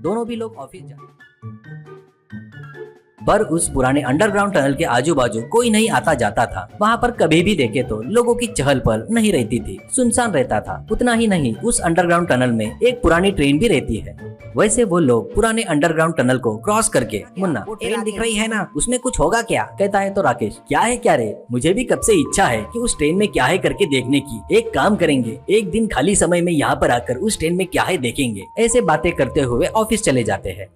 दोनों भी लोग ऑफिस जाते पर उस पुराने अंडरग्राउंड टनल के आजू बाजू कोई नहीं आता जाता था। वहाँ पर कभी भी देखे तो लोगों की चहल पहल नहीं रहती थी, सुनसान रहता था। उतना ही नहीं, उस अंडरग्राउंड टनल में एक पुरानी ट्रेन भी रहती है। वैसे वो लोग पुराने अंडरग्राउंड टनल को क्रॉस करके, मुन्ना ट्रेन दिख रही है ना, उसमें कुछ होगा क्या, कहता है तो राकेश, क्या है क्या रे, मुझे भी कब से इच्छा है कि उस ट्रेन में क्या है करके देखने की। एक काम करेंगे, एक दिन खाली समय में यहाँ पर आकर उस ट्रेन में क्या है देखेंगे। ऐसे बातें करते हुए ऑफिस चले जाते हैं।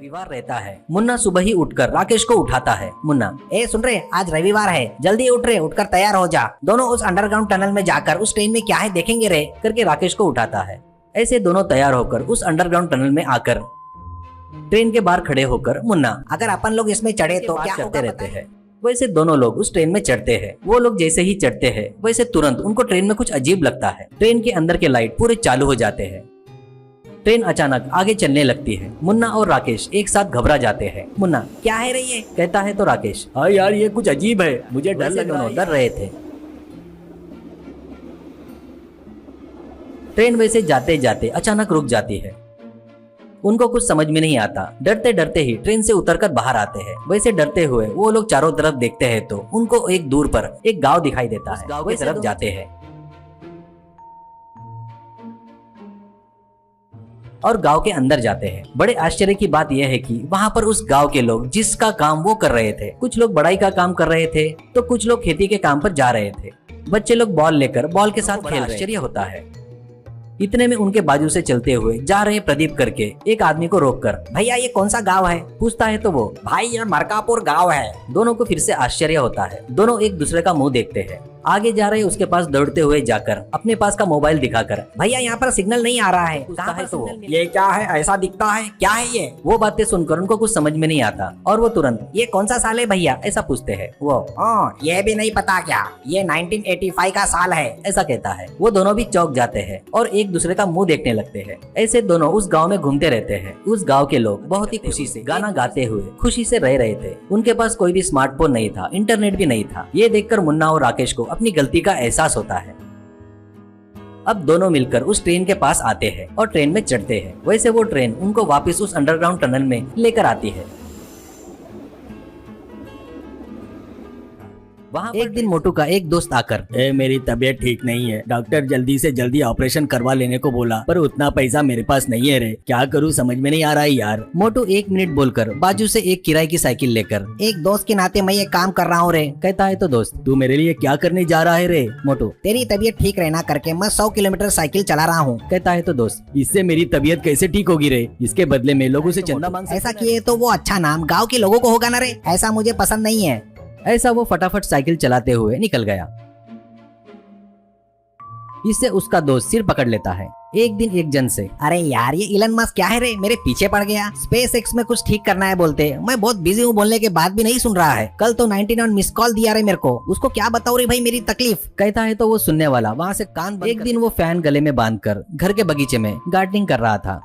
रविवार रहता है। मुन्ना सुबह ही उठकर राकेश को उठाता है। मुन्ना, ए सुन रहे, आज रविवार है, जल्दी उठ रहे, उठकर तैयार हो जा, दोनों उस अंडरग्राउंड टनल में जाकर उस ट्रेन में क्या है देखेंगे रे, करके राकेश को उठाता है। ऐसे दोनों तैयार होकर उस अंडरग्राउंड टनल में आकर ट्रेन के बाहर खड़े होकर, मुन्ना अगर अपन लोग इसमें चढ़े तो क्या करते रहते हैं। वैसे दोनों लोग उस ट्रेन में चढ़ते हैं। वो लोग जैसे ही चढ़ते हैं वैसे तुरंत उनको ट्रेन में कुछ अजीब लगता है। ट्रेन के अंदर के लाइट पूरे चालू हो जाते हैं। ट्रेन अचानक आगे चलने लगती है। मुन्ना और राकेश एक साथ घबरा जाते हैं। मुन्ना, क्या है रे ये, कहता है तो राकेश, हाँ यार ये कुछ अजीब है, मुझे डर लग रहा है। डर रहे थे। ट्रेन वैसे जाते जाते अचानक रुक जाती है। उनको कुछ समझ में नहीं आता। डरते डरते ही ट्रेन से उतरकर बाहर आते हैं। वैसे डरते हुए वो लोग चारों तरफ देखते हैं तो उनको एक दूर पर एक गांव दिखाई देता है। गांव की तरफ जाते हैं और गांव के अंदर जाते हैं। बड़े आश्चर्य की बात यह है कि वहाँ पर उस गांव के लोग जिसका काम वो कर रहे थे, कुछ लोग बढ़ाई का काम कर रहे थे तो कुछ लोग खेती के काम पर जा रहे थे। बच्चे लोग बॉल लेकर बॉल के साथ खेल रहे। आश्चर्य होता है। इतने में उनके बाजू से चलते हुए जा रहे प्रदीप करके एक आदमी को रोककर, भैया ये कौन सा गांव है, पूछता है तो वो, भाई ये मरकापुर गांव है। दोनों को फिर से आश्चर्य होता है। दोनों एक दूसरे का मुंह देखते हैं। आगे जा रहे उसके पास दौड़ते हुए जाकर अपने पास का मोबाइल दिखाकर, भैया यहाँ पर सिग्नल नहीं आ रहा है, पूछता है तो वो, ये क्या है, ऐसा दिखता है, क्या है ये। वो बातें सुनकर उनको कुछ समझ में नहीं आता और वो तुरंत, ये कौन सा साल है भैया, ऐसा पूछते हैं। वो, ये भी नहीं पता क्या, ये 1985 का साल है, ऐसा कहता है। वो दोनों भी चौंक जाते हैं और एक दूसरे का मुंह देखने लगते हैं। ऐसे दोनों उस गाँव में घूमते रहते हैं। उस गाँव के लोग बहुत ही खुशी से गाना गाते हुए खुशी से रह रहे थे। उनके पास कोई भी स्मार्टफोन नहीं था, इंटरनेट भी नहीं था। ये देखकर मुन्ना और राकेश को अपनी गलती का एहसास होता है। अब दोनों मिलकर उस ट्रेन के पास आते हैं और ट्रेन में चढ़ते हैं। वैसे वो ट्रेन उनको वापस उस अंडरग्राउंड टनल में लेकर आती है। वहाँ एक दिन मोटू का एक दोस्त आकर, मेरी तबीयत ठीक नहीं है, डॉक्टर जल्दी से जल्दी ऑपरेशन करवा लेने को बोला, पर उतना पैसा मेरे पास नहीं है रे, क्या करूँ समझ में नहीं आ रहा है यार। मोटू 1 मिनट बोलकर बाजू से एक किराए की साइकिल लेकर, एक दोस्त के नाते मैं ये काम कर रहा हूँ रे, कहता है तो दोस्त, तू मेरे लिए क्या करने जा रहा है रे। मोटू, तेरी तबीयत ठीक रहना करके मैं 100 किलोमीटर साइकिल चला रहा हूँ, कहता है तो दोस्त, इससे मेरी तबीयत कैसे ठीक होगी रे, इसके बदले में लोगों से चंदा मांग, ऐसा किए तो वो अच्छा नाम गाँव के लोगों को होगा ना रे, ऐसा मुझे पसंद नहीं है। ऐसा वो फटाफट साइकिल चलाते हुए निकल गया। इससे उसका दोस्त सिर पकड़ लेता है। एक दिन एक जन से, अरे यार ये इलन मस्क क्या है रे, मेरे पीछे पड़ गया, स्पेस एक्स में कुछ ठीक करना है बोलते, मैं बहुत बिजी हूँ बोलने के बाद भी नहीं सुन रहा है। कल तो 99 मिस कॉल दिया रे मेरे को, उसको क्या बताऊं रे भाई मेरी तकलीफ, कहता है तो वो सुनने वाला वहाँ से कान। एक दिन वो फैन गले में बांधकर घर के बगीचे में गार्डनिंग कर रहा था।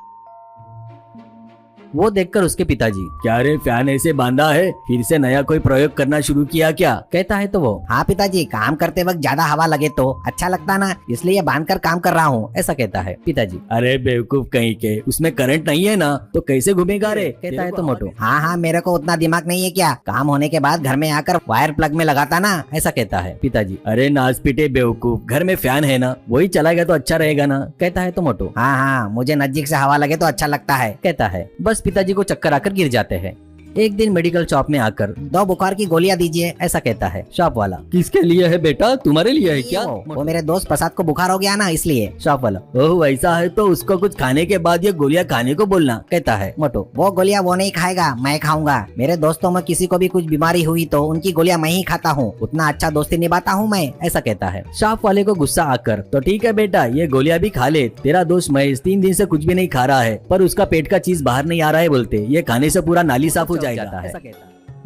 वो देखकर उसके पिताजी, क्या रे फैन ऐसे बांधा है, फिर से नया कोई प्रयोग करना शुरू किया क्या, कहता है तो वो, हाँ पिताजी, काम करते वक्त ज्यादा हवा लगे तो अच्छा लगता ना, इसलिए बांध कर काम कर रहा हूँ, ऐसा कहता है पिताजी। अरे बेवकूफ कहीं के, उसमें करंट नहीं है ना, तो कैसे घूमेगा रे, कहता है तो मोटू, हाँ हाँ मेरे को उतना दिमाग नहीं है क्या, काम होने के बाद घर में आकर वायर प्लग में लगाता ना, ऐसा कहता है पिताजी। अरे नाच पीटे बेवकूफ, घर में फैन है ना, वही चलाएगा तो अच्छा रहेगा ना, कहता है तो मोटू, हाँ हाँ मुझे नजदीक से हवा लगे तो अच्छा लगता है, कहता है। बस पिताजी को चक्कर आकर गिर जाते हैं। एक दिन मेडिकल शॉप में आकर, 2 बुखार की गोलियां दीजिए, ऐसा कहता है शॉप वाला। किसके लिए है बेटा, तुम्हारे लिए है क्या? वो मेरे दोस्त प्रसाद को बुखार हो गया ना इसलिए, शॉप वाला। ओह ऐसा है तो उसको कुछ खाने के बाद ये गोलियां खाने को बोलना, कहता है मोटू। वो गोलियां वो नहीं खाएगा, मैं खाऊंगा, मेरे दोस्तों में किसी को भी कुछ बीमारी हुई तो उनकी गोलियां मैं ही खाता हूँ, उतना अच्छा दोस्ती निभाता हूँ मैं, ऐसा कहता है। शॉप वाले को गुस्सा आकर, तो ठीक है बेटा ये गोलियां भी खा ले, तेरा दोस्त महेश 3 दिन से कुछ भी नहीं खा रहा है, पर उसका पेट का चीज बाहर नहीं आ रहा है बोलते, ये खाने से पूरा नाली साफ हो जाएगा।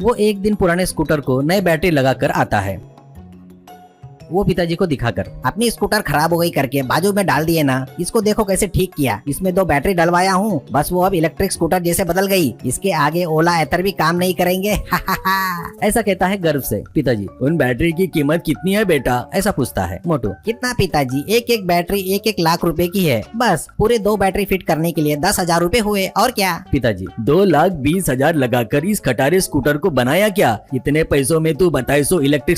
वो एक दिन पुराने स्कूटर को नए बैटरी लगाकर आता है। वो पिताजी को दिखाकर। अपनी स्कूटर खराब हो गई करके बाजू में डाल दिए ना, इसको देखो कैसे ठीक किया, इसमें 2 बैटरी डलवाया हूँ, बस वो अब इलेक्ट्रिक स्कूटर जैसे बदल गई, इसके आगे ओला एतर भी काम नहीं करेंगे। ऐसा कहता है गर्व से। पिताजी, उन बैटरी की कीमत कितनी है बेटा? ऐसा पूछता है मोटू। कितना पिताजी, एक बैटरी 1 लाख रुपए की है, बस पूरे 2 बैटरी फिट करने के लिए 10,000 रुपए हुए, और क्या? पिताजी, 2,20,000 लगाकर इस खटारे स्कूटर को बनाया क्या? इतने पैसों में तू 2200 इलेक्ट्रिक